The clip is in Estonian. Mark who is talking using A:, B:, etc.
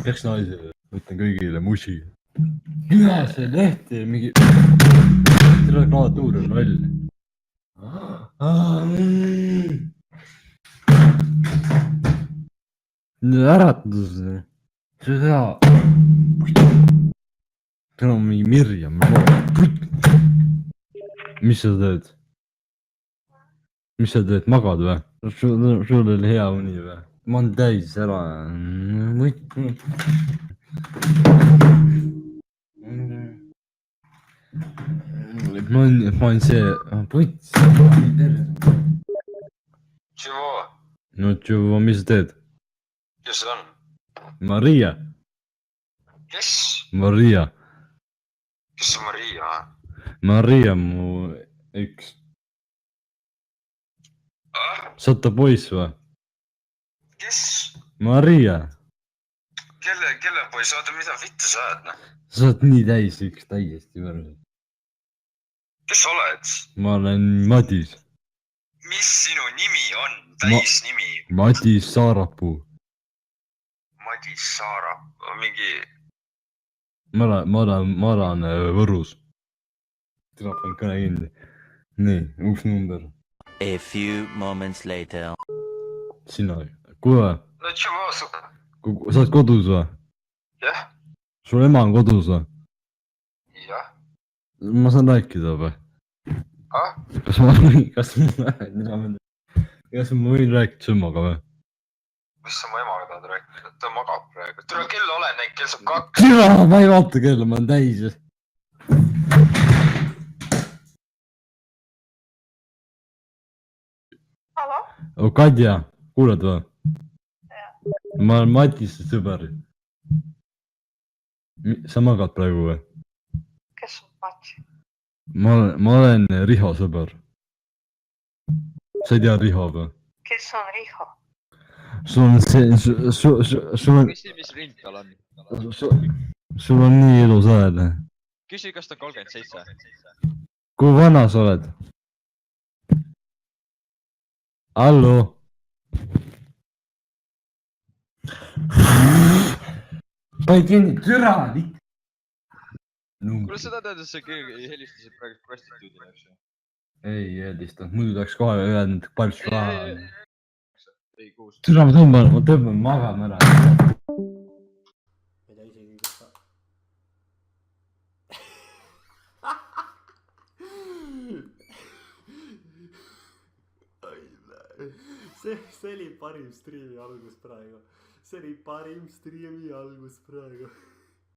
A: peaks naisele, võtan kõigile musi. Küla see leht ja mingi... Selle klaatuur on roll. Äratus. Seda... Täna on mingi Mirjam. Mis sa teed? Mis sa teed, magad või? Sul oli hea uni või? Ma olen täis ära. Ma olen see... Puts.
B: Tšivo.
A: No tšivo, mis sa teed?
B: Kes see on?
A: Maria.
B: Kes?
A: Maria.
B: Kes see Maria?
A: Maria mu üks. Sa oled ta poiss või?
B: Kes?
A: Maria.
B: Kelle poiss? Oota, mida vittu sa oled?
A: Sa oled nii täis üks täiesti võrd.
B: Kes sa oled?
A: Ma olen Madis.
B: Mis sinu nimi on? Täis nimi?
A: Madis Saarapuu.
B: Madis Saarap. Mingi...
A: Ma olen Võrus. Telefon kõne kinni. Nii, uus number.
C: A few moments later.
A: Sina, kuule.
B: No tšivo, sa...
A: Sa oled kodus või?
B: Jah.
A: Sul ema on kodus või?
B: Jah.
A: Ma saan rääkida või? Kas ma võin rääkida sõmmaga või?
B: Mis sa mu emaga tahad rääkida? Ta magab praegu. Tule kell olen näinud, kell saab 2.
A: Tira, ma ei vaata kella, ma olen täis.
D: Hallo?
A: Oh, Kadja, kuuled või? Ma olen Matisse sõber. Sa magad praegu või?
D: Kes on Mats?
A: Ma olen Riho sõber. Sa ei tea Riho või?
D: Kes on Riho?
A: Sul on see... Sul on...
E: Küsi, mis rind tal on.
A: Sul on nii ilus hääl.
E: Küsi, kas ta 37.
A: Kui vana sa oled? Hallo? Ma ei kinni, türa!
E: Kuule, seda teades sa helistasid praegu prostituudile, eks ju?
A: Ei helistanud, muidu tahaks kohe öelnud palju raha.
E: Ei kuus.
A: Türa, ma tõmban magama ära.
F: Ma ei tea isegi, kus ta... See oli parim striimi algus praegu. See oli parim striimi algus praegu.